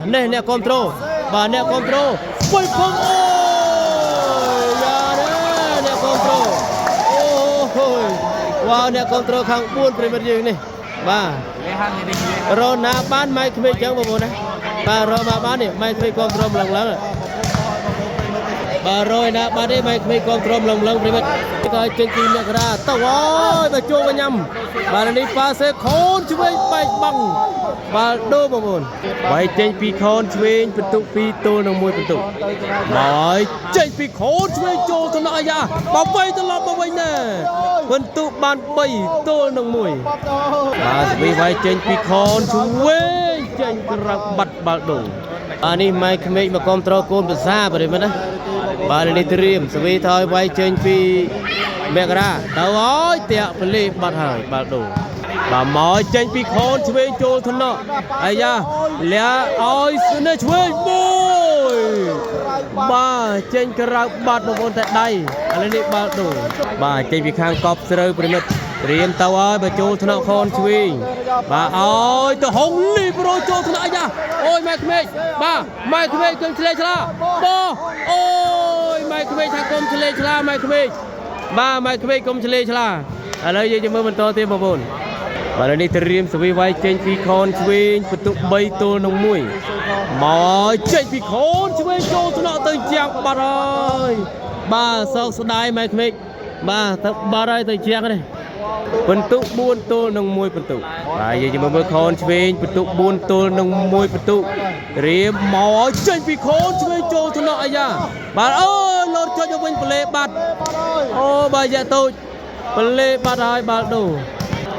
នេះអ្នកគ្រប់ត្រូលបាទអ្នកគ្រប់ត្រូលបុយភងអូយ៉ាអ្នកគ្រប់ត្រូលអូវ៉ាវអ្នកគ្រប់ត្រូលខាង4ប្រិមិត្តយើងនេះបាទរណាបានម៉ៃក្មេងចឹងបងប្អូនណាបាទរកបាននេះម៉ៃក្មេងគ្រប់ត្រូលឡើងបាទរយណាបាទនេះម៉ៃក្មេងគ្រប់ត្រូលឡើងប្រិមិត្តក៏ចេញពីមករាទៅអើយបើជួបញ៉ាំបាទនេះប៉ាសេខូនឆ្វេងបែកបាំងបាទដូបងប្អូនបាយចេញពីខូនឆ្វេងបន្ទុក2ទល់នឹង1បន្ទុកបាយចេញពីខូនឆ្វេងចូលទៅណាយ៉ាបើបីត្រឡប់មកវិញណែបន្ទុកបាន3ទល់នឹង1បាទស្វីបាយចេញពីខូនឆ្វេងចេញក្រៅបាត់បាល់ដូអានេះម៉ៃក្មេងមកគ្រប់ត្រកូនភាសាបរិមិត្តណាបាទនេះត្រៀមស្វីថយបាយចេញពីមករាទៅអើយតាក់ពលីបាត់ហើយបាល់ដូបាទមកចេញពីខូនឆ្វេងចូលថ្នាក់អាយ៉ាលះឲ្យស្នេះឆ្វេងមួយបាទចេញក្រៅបាត់បងប្អូនតែដៃឥឡូវនេះបាល់ដូបាទចេញពីខាងកប់ស្រូវប្រិមិត្តត្រៀមទៅហើយបើចូលថ្នាក់ខូនឆ្វេងបាទឲ្យទៅហុងលីប្រូចូលថ្នាក់អាយ៉ាអូយម៉ែក្មេងបាទម៉ែក្មេងគឹងឆ្លេឆ្លាបោអូយម៉ែក្មេងថាគុំឆ្លេឆ្លាម៉ែក្មេងបាទម៉ែក្មេងគុំឆ្លេឆ្លាឥឡូវយើងจะមើលបន្តទៀតបងប្អូនបាទនេះត្រៀមសវីវាយចេញពីខូនឆ្វេងបន្ទុក3ទល់នឹង1មកចេញពីខូនឆ្វេងចូលថ្នាក់ទៅជាងបាត់ហើយបាទសោកស្ដាយម៉ែក្មេងបាទទៅបាត់ហើយទៅជាងនេះបន្ទុក4ទល់នឹង1បន្ទុកបាទយើងจะមើលខូនឆ្វេងបន្ទុក4ទល់នឹង1បន្ទុកត្រៀមមកចេញពីខូនឆ្វេងចូលថ្នាក់អាយ៉ាបាទអើយលោតចុចទៅវិញប្លេបាត់អូបាទយ៉ាតូចប្លេបាត់ហើយបាល់ដូ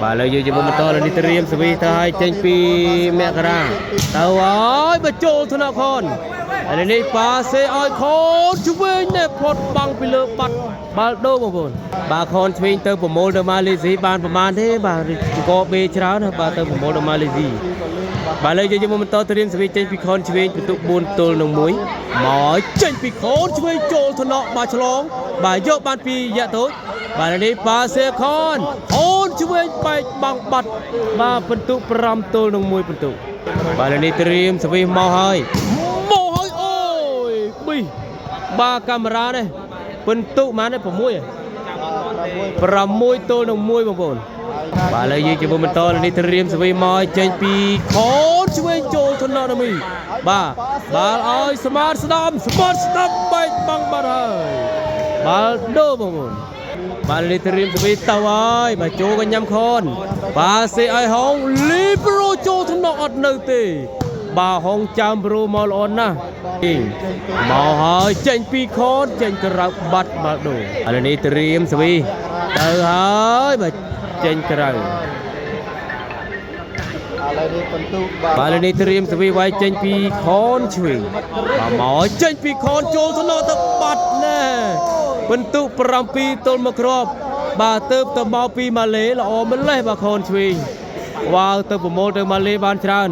បាទលើយើងជាមួយបន្តនេះត្រៀមសវីទៅឲ្យចេញពីមករាទៅហើយបើចូលថ្នាក់ខនឥឡូវនេះប៉ាសេឲ្យខនឆ្វេងនេះផុតបាំងពីលើបាត់បាល់ដូបងប្អូនបាទខនឆ្វេងទៅប្រមូលទៅម៉ាឡេស៊ីបានប្រមាណទេបាទកបេច្រើនណាបាទទៅប្រមូលទៅម៉ាឡេស៊ីបាទលើយើងជាមួយបន្តត្រៀមសវីចេញពីខនឆ្វេងបន្ទុក4ទល់នឹង1មកចេញពីខនឆ្វេងចូលថ្នាក់បាទឆ្លងបាទយកបានពីយ៉ាតូចបាទនេះប៉ាសេខនអូនឆ្វេងបែកបាំងបាត់បាទបន្ទុក5ទល់នឹង1បន្ទុកបាទនេះត្រៀមសវីមកហើយអូយប៊ីបាទកាមេរ៉ានេះបន្ទុកប៉ុន្មានទេ6ទល់នឹង1បងប្អូនបាទឥឡូវយើងជាមួយបន្តនេះត្រៀមសវីមកចេញពីខូនឆ្វេងចូលថ្នាក់ណាមីបាទបាល់ឲ្យស្មាតស្ដាំបែកបាំងបាត់ហើយបាល់ដូបងប្អូនបាទលីត្រៀមទៅវិញទៅហើយបាទចូលក៏ញ៉ាំខនបាទសេឲ្យហងលីប្រូចូលថ្នាក់អត់នៅទេបាទហងចាំប្រូមកល្អណាស់មកហើយចេញពីខនចេញក្រៅបាត់បាល់ដូឥឡូវនេះត្រៀមស្វីទៅហើយបាទចេញក្រៅបាទនេះត្រៀមស្វីវាយចេញពីខនឆ្វេងបាទមកចេញពីខនចូលថ្នាក់ទៅបាត់ណែបន្ទុក7ទល់មកគ្រាប់បាទទៅមកពីម៉ាឡេល្អម្លេះបាទខូនឆ្វេងវ៉ាវទៅប្រមូលទៅម៉ាឡេបានច្រើន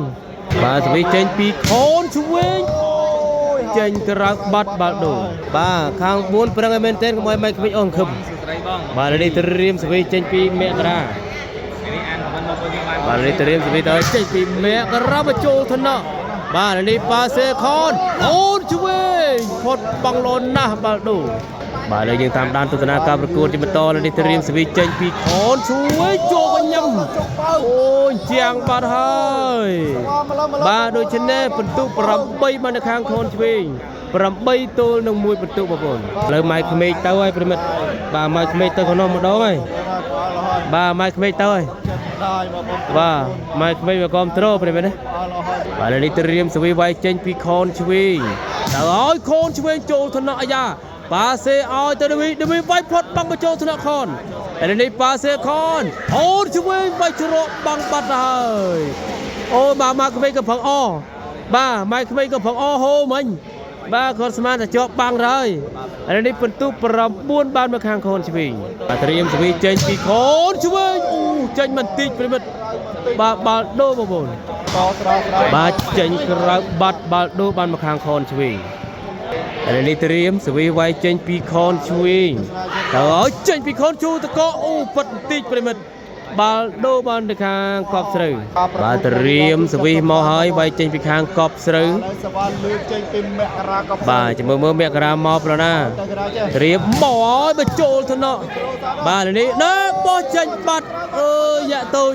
បាទស្វីចេញពីខូនឆ្វេងចេញក្រៅបាត់បាល់ដូបាទខាង4ប្រឹងឲ្យមែនទែនកុំឲ្យម៉ៃក្មេងអស់ខឹមបាទនេះត្រៀមស្វីចេញពីមករាបាទនេះត្រៀមស្វីទៅចេញពីមករាមកចូលថ្នាក់បាទនេះប៉ាសេខនអូនឆ្វេងផុតបងលនណាស់បាល់ដូបាទលើយើងតាមដានទស្សនាការប្រកួតជាបន្តនេះត្រៀមសវីចេញពីខនជួយចូលកញឹមអូយជាងបាត់ហើយបាទដូច្នេះបន្ទុក8បាននៅខាងខនឆ្វេង8ទល់នឹង1បន្ទុកបងប្អូនឥឡូវម៉ៃក្មេកទៅហើយប្រិមិត្តបាទម៉ៃក្មេកទៅក្នុងម្ដងហើយបាទម៉ៃក្មេកទៅហើយបាទម៉ៃក្មេកមកគ្រប់ត្រូលប្រិមិត្តណាបាទនេះត្រៀមសវីវាយចេញពីខនឆ្វេងទៅឲ្យខនឆ្វេងចូលថ្នាក់អាយ៉ាប៉ាសេឲ្យទៅឌីវាយផុតបាំងបញ្ចូលថ្នាក់ខនឥឡូវនេះប៉ាសេខនអូនឆ្វេងបាយច្រកបាំងបាត់ហើយអូបាទម៉ាក្មេងកំផឹងអបាទម៉ៃក្មេងកំផឹងអហូមិញបាទគាត់ស្មានតែជាប់បាំងហើយឥឡូវនេះបន្ទុក9បានមកខាងខនឆ្វេងបាទត្រៀមឆ្វេងចេញពីខនឆ្វេងអូចេញមិនតិចប្រិមិត្តបាទបាល់ដូបងប្អូនបាទចេញក្រៅបាត់បាល់ដូបានមកខាងខនឆ្វេងឥឡូវនេះត្រៀមសវីវាយចេញពីខនឆ្វេងទៅឲ្យចេញពីខនជួតកអូប៉ិតបន្តិចប្រិមិត្ត បាល់ដូរបានទៅខាងកប់ស្រូវបាទត្រៀមសវីមកហើយវាយចេញពីខាងកប់ស្រូវបាទចាំមើលមករាមកប្រណាត្រៀមមកហើយបញ្ចូលថ្នាក់បាទនេះណែបោះចេញបាត់អើយយ៉ាក់តូច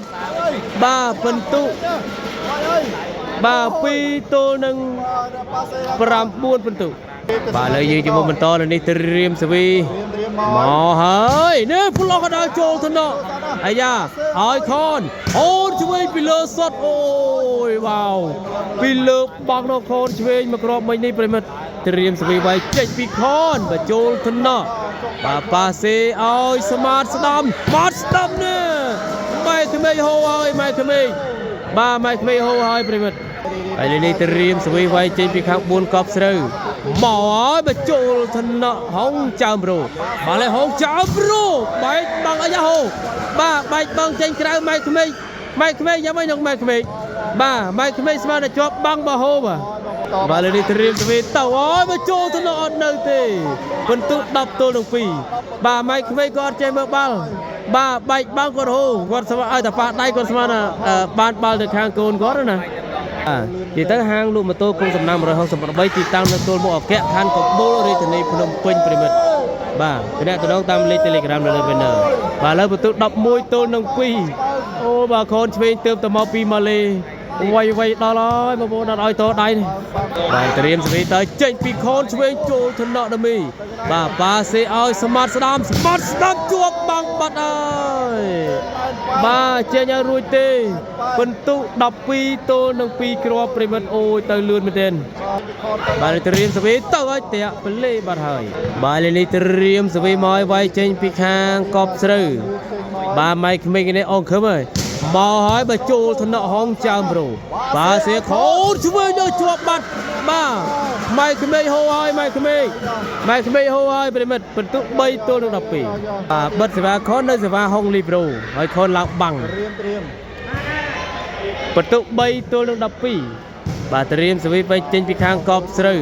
បាទបន្ទុកបាទ2ទល់នឹង9បន្ទុកបាទលើយើងជាមួយបន្តលើនេះត្រៀមសវីមកហើយនេះផ្លោះកណ្ដាលចូលថ្នាក់អាយ៉ាឲ្យខនអូនឆ្វេងពីលើសុតអូយវ៉ាវពីលើបាក់ដល់ខនឆ្វេងមកគ្រាប់មិញនេះប្រិមិត្តត្រៀមសវីវាយចេញពីខនបញ្ចូលថ្នាក់បាទប៉ាសេឲ្យស្មាតស្ដាំបាត់ស្ដាំនេះម៉ែក្មេងហូរហើយម៉ែក្មេងបាទម៉ែក្មេងហូរហើយប្រិមិត្តហើយនេះត្រៀមសវីវាយចេញពីខាង4កប់ស្រូវមកហើយបញ្ចូលថ្នាក់ហុងចើមប្រូបាទលេហុងចើមប្រូបែកបាំងអីហូបាទបែកបាំងចេញក្រៅម៉ែក្មេងយ៉ាងម៉េចនឹងម៉ែក្មេងបាទម៉ែក្មេងស្មានតែជាប់បាំងបហូបាទលើនេះត្រៀមសវីទៅហើយបញ្ចូលថ្នាក់អត់នៅទេបន្ទុក10ទល់នឹង2បាទម៉ែក្មេងក៏អត់ចេះមើលបាល់បាទបែកបាំងគាត់ហូគាត់ស្មានឲ្យតែប៉ះដៃគាត់ស្មានបានបាល់ទៅខាងកូនគាត់ណានិយាយទៅហាងលក់ម៉ូតូគុំសំណាំ168ទីតាំងនៅទល់មុខអគ្គខណ្ឌកំពូលរាជធានីភ្នំពេញប្រិមិត្តបាទតំណងតាមលេខ Telegram នៅលើ Banner បាទលើបន្ទុក11ទល់នឹង2អូបាទខនឆ្វេងទើបទៅមកពីម៉ាឡេវាយដល់ហើយបងប្អូនអត់ឲ្យតដៃបាទត្រៀមសវីទៅចេញពីខនឆ្វេងចូលថ្នាក់ដមីបាទប៉ាសេឲ្យស្មាតស្ដាំជាប់បាំងបាត់ហើយបាទចេញឲ្យរួចទេបន្ទុក12ទល់នឹង2គ្រាប់ប្រិមិត្តអូយទៅលឿនមែនទែនបាទត្រៀមសវីទៅឲ្យតាក់ប្លេបាត់ហើយបាទនេះត្រៀមសវីមកឲ្យវាយចេញពីខាងកប់ស្រូវបាទម៉ៃក្មេងនេះអងខឹមហើយមកហើយបញ្ចូលថ្នាក់ហងចើមប្រូបាទសៀខូនឆ្វេងទៅជាប់បាត់បាទម៉ៃក្មេងហូរហើយម៉ៃក្មេងហូរហើយប្រិមិត្តបន្ទុក3ទល់នឹង12បាទបិទសេវាខននៅសេវាហងលីប្រូហើយខនឡើងបាំងបន្ទុក3ទល់នឹង12បាទត្រៀមសវីទៅចេញពីខាងកប់ស្រូវ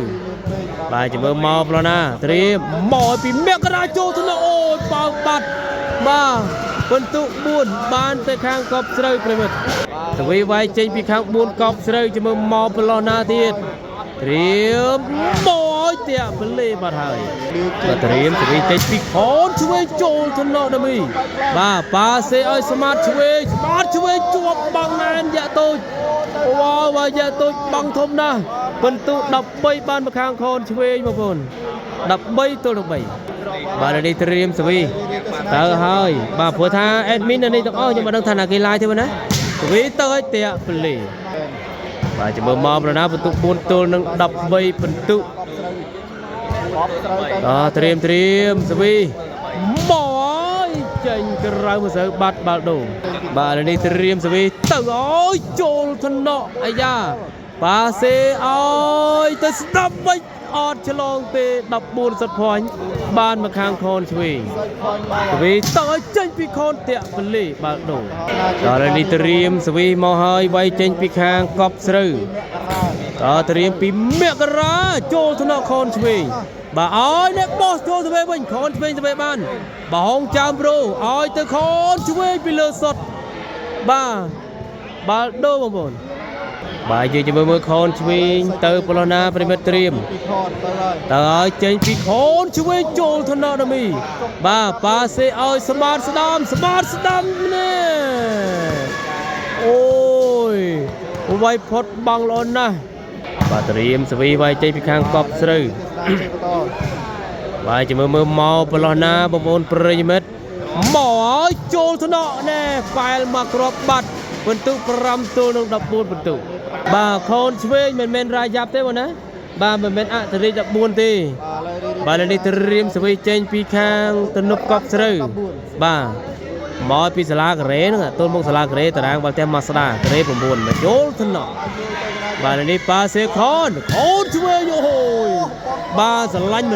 បាទចាំមើលមកប្លណាត្រៀមមកពីមករាចូលថ្នាក់អូយប៉ោបាត់បាទបន្ទុក4បានទៅខាងកប់ស្រូវប្រិមិត្តសវីវាយចេញពីខាង4កប់ស្រូវចាំមើលមកប្លោះណាទៀតត្រៀមមកតាក់ប្លេបាត់ហើយបាទត្រៀមសវីចេញពីខនឆ្វេងចូលថ្នាក់ដមីបាទប៉ាសេឲ្យស្មាតឆ្វេងជាប់បាំងណែនយ៉ាក់តូចវ៉ាវយ៉ាក់តូចបាំងធំណាស់បន្ទុក13បានមកខាងខនឆ្វេងបងប្អូន13ទល់នឹង3បាទនេះត្រៀមសវីទៅហើយបាទព្រោះថា admin នៅនេះទាំងអស់ខ្ញុំមិនដឹងថាណាគេ live ទេណាសវីទៅឲ្យតាក់ប្លេបាទចាំមើលមកប្រណាបន្ទុក4ទល់នឹង13បន្ទុកត្រៀមសវីមកចេញក្រៅមកសើបាត់បាល់ដូបាទនេះត្រៀមសវីទៅឲ្យចូលថ្នាក់អាយ៉ាប៉ាសេឲ្យទៅស្ដាប់វិញអត់ឆ្លងទេ14សិតភ័ញបានមកខាងខនឆ្វេងសវីទៅឲ្យចេញពីខនតាក់ប្លេបាល់ដូដល់នេះត្រៀមសវីមកហើយវាយចេញពីខាងកប់ស្រូវត្រៀមពីមករាចូលថ្នាក់ខនឆ្វេងបាទឲ្យអ្នកបោះចូលទៅវិញខនឆ្វេងទៅបានបងហងចើមប្រូឲ្យទៅខនឆ្វេងពីលើសុតបាទបាល់ដូបងប្អូនបាទយើងจะមើលខនឆ្វេងទៅប្លោះណាប្រិមិត្តត្រៀមទៅឲ្យចេញពីខនឆ្វេងចូលថ្នាក់ដមីបាទប៉ាសេឲ្យស្មាតស្ដាំនេះអូយវាយផុតបាំងល្អណាស់បាទត្រៀមសវីវាយចេញពីខាងកប់ស្រូវបាទจะមើលមកប្លោះណាបងប្អូនប្រិមិត្តមកឲ្យចូលថ្នាក់ណែហ្វាយមកគ្រាប់បាត់បន្ទុក5ទល់នឹង14បន្ទុកបាទខនឆ្វេងមិនមែនរាយ៉ាប់ទេបងណាបាទមិនមែនអធិរាជ14ទេបាទនេះត្រៀមសវីចេញពីខាងទំនប់កប់ស្រូវបាទមកពីសាលាកូរ៉េហ្នឹងទល់មុខសាលាកូរ៉េតារាងបាល់ទះម៉ាស្ដាកូរ៉េ9មកចូលថ្នាក់បាទនេះប៉ាសេខនឆ្វេងអូយបាទស្រឡាញ់ម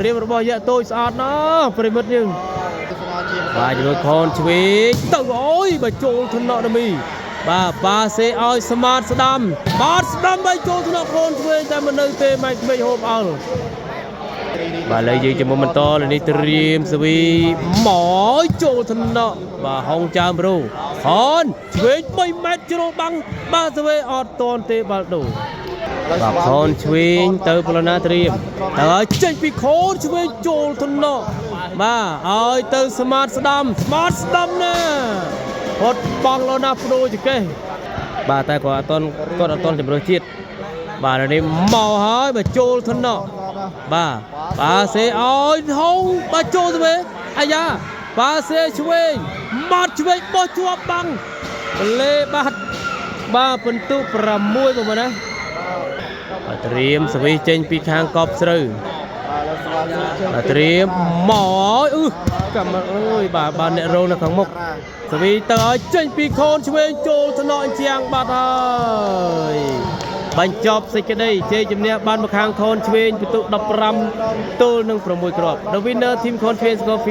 រៀមរបស់យ៉ាក់តូចស្អាតណាស់ប្រិមិត្តយើងបាទជាមួយខនឆ្វេងទៅអូយបើចូលថ្នាក់ដមីបាទប៉ាសេឲ្យស្មាតស្ដាំបើចូលថ្នាក់ខនឆ្វេងតែមិននៅទេម៉ៃក្មេងហូបអល់ bà lấy gì cho một to là đi tìm sự vì mỏi chỗ thân nọ bà hong chạm bro hòn với mấy mét cho băng ba sự về ọt toàn tê bà đủ bà hòn chuyên từ plana tìm tới trên bị khốn với chỗ thân nọ bà ơi từ smart đam nè hốt băng lo nạp đôi chứ kê bà tay của con chậm rồi chết bà là đi màu hơi bà trôi thân nọ bà sẽ ơi không bà trôi rồi ai da bà sẽ chui mặt chui bỏ chua băng lebat bà phân tu pram mui của mình á bà tìm sự vi trên pi khang cọp sừ bà tìm mỏ cảm ơi bà nẹt râu là không mốc sự vi tới trên pi khôn chui trôi thân nọ chiang bà ơiบัญจบสิกันได้เจจำเนียบ้านมาคางคอนเชนประตูดับรำตัวหนึ่งประมวยกรอบ The winner ทีมคอนเชนสกอร์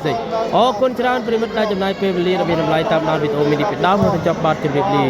15-6อ๋อคนชนะปริมาณได้จำนายเป็นลีระเบียบลายตามดาววิโอมินิเป็นดาวมาถึงจับบาดจำเรียบลี